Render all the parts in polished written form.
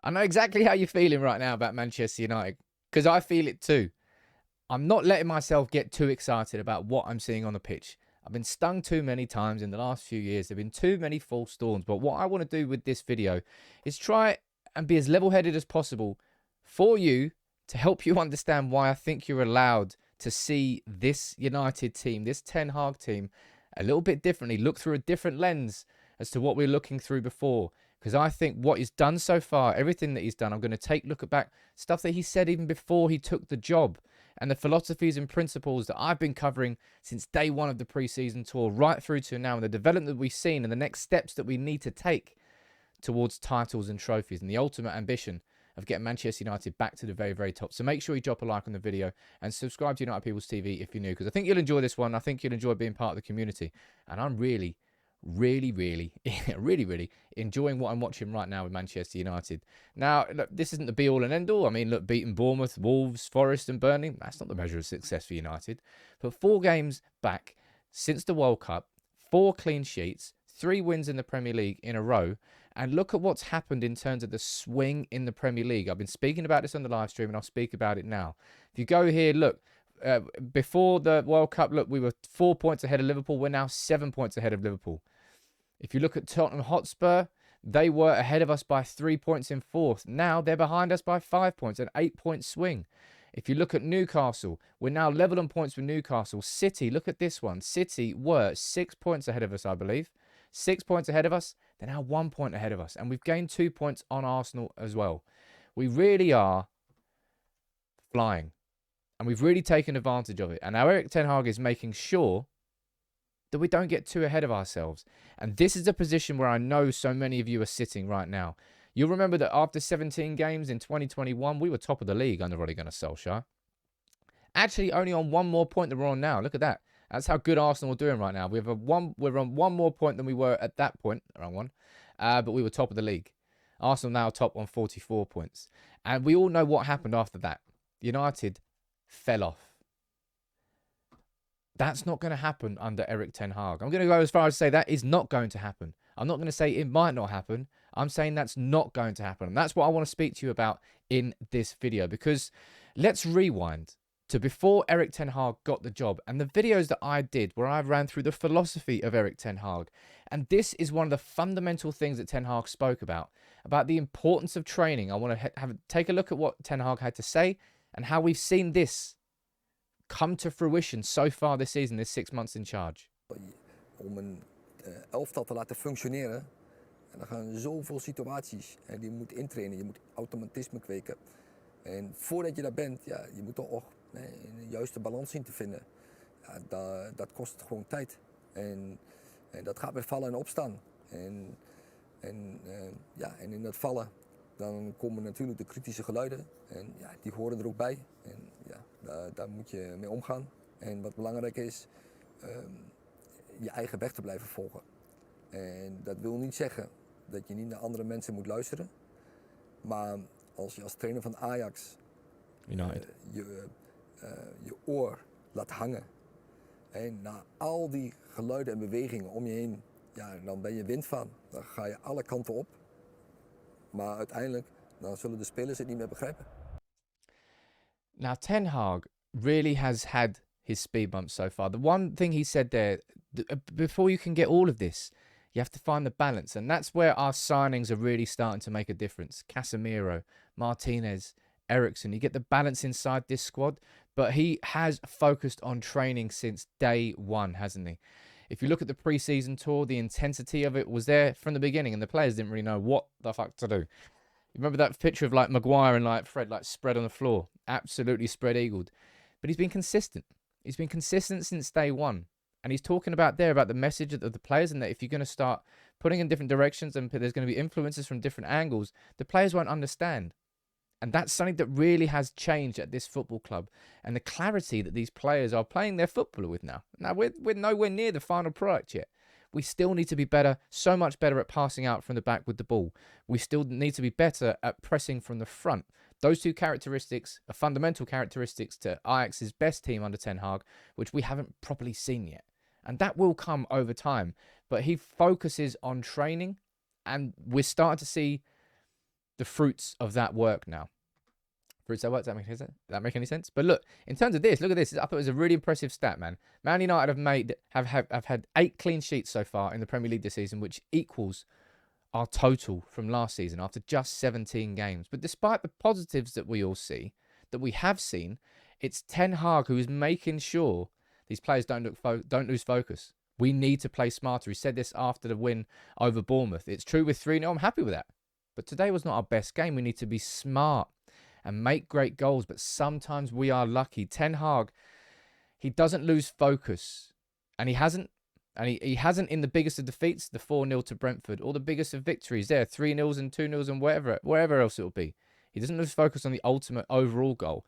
I know exactly how you're feeling right now about Manchester United, because I feel it too. I'm not letting myself get too excited about what I'm seeing on the pitch. I've been stung too many times in the last few years. There have been too many false storms. But what I want to do with this video is try and be as level-headed as possible for you to help you understand why I think you're allowed to see this United team, this Ten Hag team, a little bit differently, look through a different lens as to what we were looking through before. Because I think what he's done so far, everything that he's done, I'm going to take a look back, stuff that he said even before he took the job, and the philosophies and principles that I've been covering since day one of the pre-season tour, right through to now, and the development that we've seen and the next steps that we need to take towards titles and trophies and the ultimate ambition of getting Manchester United back to the very, very top. So make sure you drop a like on the video and subscribe to United People's TV if you're new, because I think you'll enjoy this one. I think you'll enjoy being part of the community. And I'm really enjoying what I'm watching right now with Manchester United. Now, look, this isn't the be-all and end-all. I mean, look, beating Bournemouth, Wolves, Forest and Burnley, that's not the measure of success for United. But 4 games back since the World Cup, 4 clean sheets, 3 wins in the Premier League in a row. And look at what's happened in terms of the swing in the Premier League. I've been speaking about this on the live stream, and I'll speak about it now. If you go here, look, before the World Cup, look, we were 4 points ahead of Liverpool. We're now 7 points ahead of Liverpool. If you look at Tottenham Hotspur, they were ahead of us by 3 points in 4th. Now they're behind us by 5 points, an 8-point swing. If you look at Newcastle, we're now level on points with Newcastle. City, look at this one. City were 6 points ahead of us, I believe. 6 points ahead of us. They're now 1 point ahead of us. And we've gained 2 points on Arsenal as well. We really are flying. And we've really taken advantage of it. And now Erik Ten Hag is making sure that we don't get too ahead of ourselves. And this is the position where I know so many of you are sitting right now. You'll remember that after 17 games in 2021, we were top of the league under Ole Gunnar Solskjaer. Actually, only on 1 more point than we're on now. Look at that. That's how good Arsenal are doing right now. We're on 1 more point than we were at that point. Wrong one. But we were top of the league. Arsenal now top on 44 points. And we all know what happened after that. United fell off. That's not going to happen under Erik Ten Hag. I'm going to go as far as to say that is not going to happen. I'm not going to say it might not happen. I'm saying that's not going to happen. And that's what I want to speak to you about in this video. Because let's rewind to before Erik Ten Hag got the job and the videos that I did where I ran through the philosophy of Erik Ten Hag. And this is one of the fundamental things that Ten Hag spoke about the importance of training. I want to take a look at what Ten Hag had to say and how we've seen this come to fruition so far this season, this 6 months in charge. Om een elftal te laten functioneren. En dan gaan zoveel situaties en die moet intrainen. Je moet automatisme kweken. En voordat je daar bent, ja, je moet toch een juiste balans zien te vinden. Ja, dat kost gewoon tijd. En dat gaat met vallen en opstaan. En in dat vallen dan komen natuurlijk de kritische geluiden. En ja, die horen er ook bij. En ja, daar moet je mee omgaan. En wat belangrijk is, je eigen weg te blijven volgen. En dat wil niet zeggen dat je niet naar andere mensen moet luisteren. Maar als je als trainer van Ajax je oor laat hangen. En na al die geluiden en bewegingen om je heen, ja, dan ben je windvaan. Dan ga je alle kanten op. Maar uiteindelijk dan zullen de spelers het niet meer begrijpen. Now, Ten Hag really has had his speed bumps so far. The one thing he said there, before you can get all of this, you have to find the balance. And that's where our signings are really starting to make a difference. Casemiro, Martinez, Eriksen. You get the balance inside this squad. But he has focused on training since day one, hasn't he? If you look at the pre-season tour, the intensity of it was there from the beginning. And the players didn't really know what the fuck to do. You remember that picture of like Maguire and like Fred like spread on the floor? Absolutely spread-eagled. But he's been consistent. He's been consistent since day one. And he's talking about the message of the players, and that if you're going to start putting in different directions and there's going to be influences from different angles, the players won't understand. And that's something that really has changed at this football club. And the clarity that these players are playing their football with now. Now, we're nowhere near the final product yet. We still need to be better, so much better at passing out from the back with the ball. We still need to be better at pressing from the front. Those 2 characteristics are fundamental characteristics to Ajax's best team under Ten Hag, which we haven't properly seen yet. And that will come over time. But he focuses on training, and we're starting to see the fruits of that work now. Fruits of that work, does that make any sense? But look, in terms of this, look at this. I thought it was a really impressive stat, man. Man United have had 8 clean sheets so far in the Premier League this season, which equals our total from last season after just 17 games. But despite the positives that we all see, that we have seen, it's Ten Hag who is making sure these players don't lose focus. We need to play smarter. He said this after the win over Bournemouth. It's true with 3-0. I'm happy with that. But today was not our best game. We need to be smart and make great goals. But sometimes we are lucky. Ten Hag, he doesn't lose focus. And he hasn't. And he hasn't in the biggest of defeats, the 4-0 to Brentford, or the biggest of victories there, 3-0 and 2-0 and wherever else it will be. He doesn't lose focus on the ultimate overall goal.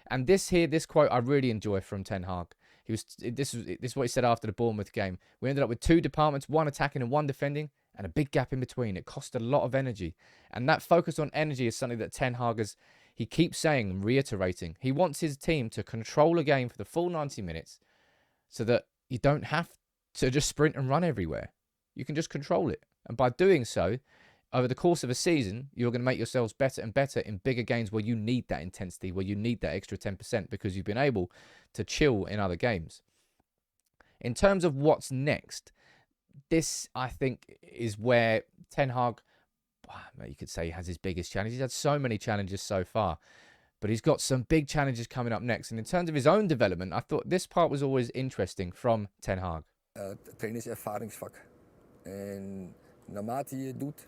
And this quote I really enjoy from Ten Hag. This is what he said after the Bournemouth game. We ended up with 2 departments, 1 attacking and 1 defending, and a big gap in between. It cost a lot of energy. And that focus on energy is something that Ten Hag he keeps saying and reiterating. He wants his team to control a game for the full 90 minutes so that you don't have to just sprint and run everywhere. You can just control it. And by doing so, over the course of a season, you're going to make yourselves better and better in bigger games where you need that intensity, where you need that extra 10% because you've been able to chill in other games. In terms of what's next, this, I think, is where Ten Hag, you could say, has his biggest challenge. He's had so many challenges so far, but he's got some big challenges coming up next. And in terms of his own development, I thought this part was always interesting from Ten Hag. Trainen is ervaringsvak. En naarmate je het doet,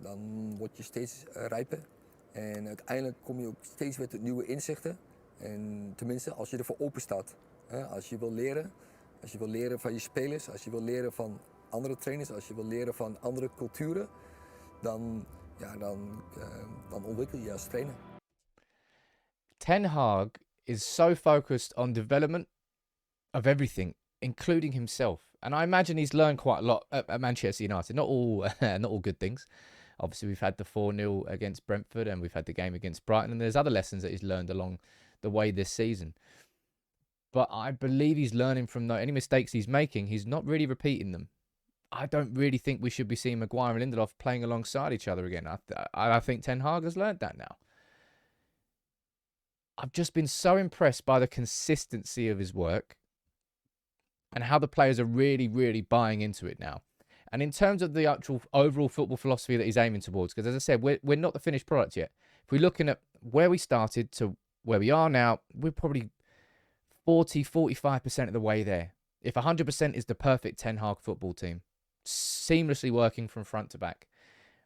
dan word je steeds rijper. En uiteindelijk kom je ook steeds weer tot nieuwe inzichten. En tenminste, als je ervoor open staat. Als je wil leren van je spelers, als je wil leren van andere trainers, als je wil leren van andere culturen, dan ontwikkel je als trainer. Ten Hag is so focused on development of everything, including himself. And I imagine he's learned quite a lot at Manchester United. Not all good things. Obviously, we've had the 4-0 against Brentford and we've had the game against Brighton. And there's other lessons that he's learned along the way this season. But I believe he's learning from any mistakes he's making. He's not really repeating them. I don't really think we should be seeing Maguire and Lindelof playing alongside each other again. I think Ten Hag has learned that now. I've just been so impressed by the consistency of his work and how the players are really, really buying into it now. And in terms of the actual overall football philosophy that he's aiming towards, because as I said, we're not the finished product yet. If we're looking at where we started to where we are now, we're probably 45% of the way there. If 100% is the perfect Ten Hag football team, seamlessly working from front to back,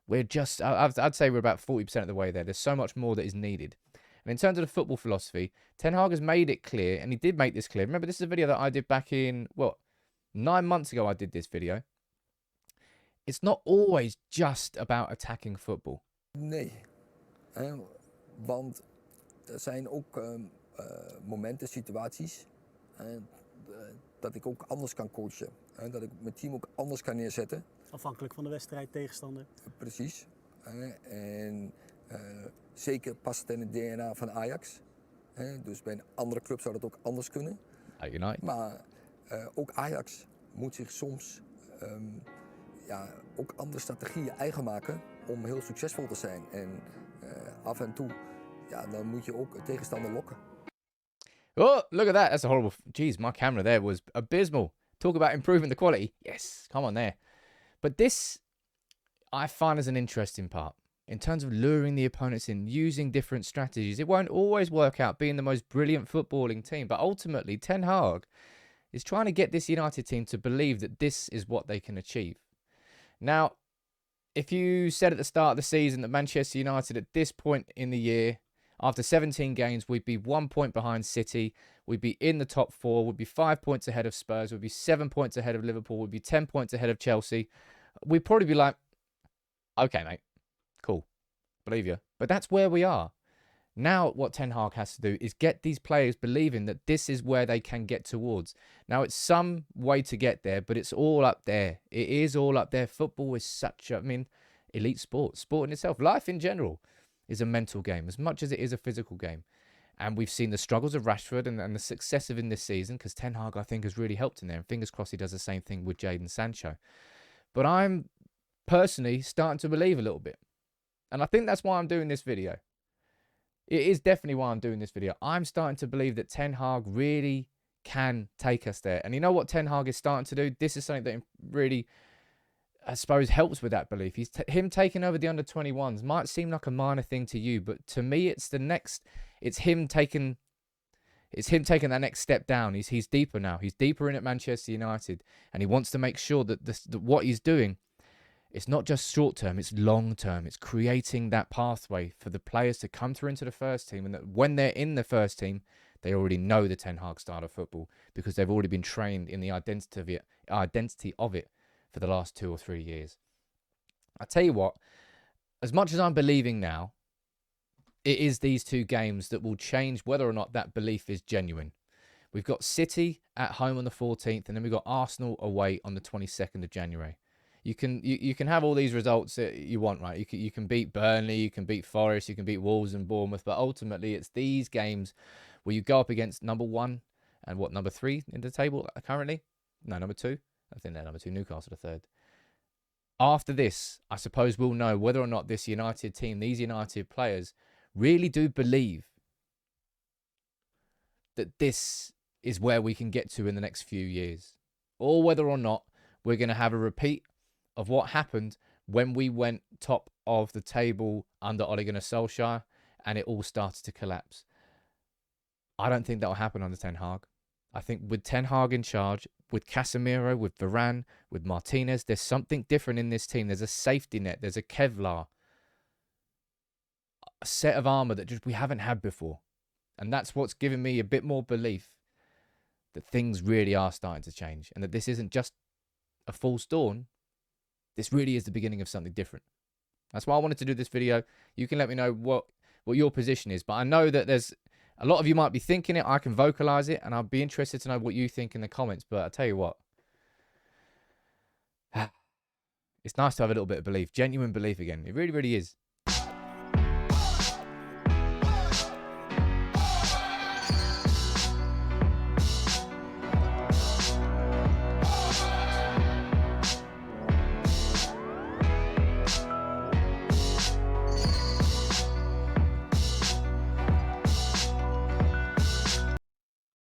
we're just, I'd say we're about 40% of the way there. There's so much more that is needed. And in terms of the football philosophy, Ten Hag has made it clear, and he did make this clear. Remember, this is a video that I did back in, 9 months ago I did this video. It's not always just about attacking football. Nee, want er zijn ook momenten, situaties, dat ik ook anders kan coachen. Dat ik mijn team ook anders kan neerzetten. Afhankelijk van de wedstrijd, tegenstander. Precies. En zeker past het in het DNA van Ajax. Dus bij een andere club zou dat ook anders kunnen. United. Maar ook Ajax moet zich soms ook andere strategieën eigen maken om heel succesvol te zijn. En af en toe, dan moet je ook tegenstander lokken. Oh, look at that. That's a horrible... Jeez, my camera there was abysmal. Talk about improving the quality. Yes, come on there. But this, I find as an interesting part. In terms of luring the opponents in, using different strategies. It won't always work out being the most brilliant footballing team. But ultimately, Ten Hag is trying to get this United team to believe that this is what they can achieve. Now, if you said at the start of the season that Manchester United at this point in the year, after 17 games, we'd be 1 point behind City, we'd be in the top 4, we'd be 5 points ahead of Spurs, we'd be 7 points ahead of Liverpool, we'd be 10 points ahead of Chelsea, we'd probably be like, okay, mate, cool, believe you. But that's where we are. Now what Ten Hag has to do is get these players believing that this is where they can get towards. Now, it's some way to get there, but it's all up there. It is all up there. Football is such elite sport. Sport in itself, life in general, is a mental game as much as it is a physical game. And we've seen the struggles of Rashford and the success of him this season because Ten Hag, I think, has really helped in there. And fingers crossed he does the same thing with Jadon Sancho. But I'm personally starting to believe a little bit. And I think that's why I'm doing this video. It is definitely why I'm doing this video. I'm starting to believe that Ten Hag really can take us there. And you know what Ten Hag is starting to do? This is something that really, I suppose, helps with that belief. Him taking over the under-21s might seem like a minor thing to you, but to me, it's him taking that next step down. He's deeper now. He's deeper in at Manchester United, and he wants to make sure that what he's doing, it's not just short term, it's long term. It's creating that pathway for the players to come through into the first team, and that when they're in the first team, they already know the Ten Hag style of football because they've already been trained in the identity of it for the last 2 or 3 years. I tell you what, as much as I'm believing now, it is these 2 games that will change whether or not that belief is genuine. We've got City at home on the 14th, and then we've got Arsenal away on the 22nd of January. You can have all these results that you want, right? You can beat Burnley, you can beat Forest, you can beat Wolves and Bournemouth, but ultimately it's these games where you go up against number 1 and number 3 in the table currently? No, number 2. I think they're number 2, Newcastle the 3rd. After this, I suppose we'll know whether or not this United team, these United players, really do believe that this is where we can get to in the next few years, or whether or not we're going to have a repeat of what happened when we went top of the table under Ole Gunnar Solskjaer and it all started to collapse. I don't think that will happen under Ten Hag. I think with Ten Hag in charge, with Casemiro, with Varane, with Martinez, there's something different in this team. There's a safety net. There's a Kevlar. A set of armour that we haven't had before. And that's what's given me a bit more belief that things really are starting to change and that this isn't just a false dawn. This really is the beginning of something different. That's why I wanted to do this video. You can let me know what your position is. But I know that there's a lot of you might be thinking it. I can vocalize it. And I'd be interested to know what you think in the comments. But I'll tell you what. It's nice to have a little bit of belief. Genuine belief again. It really, really is.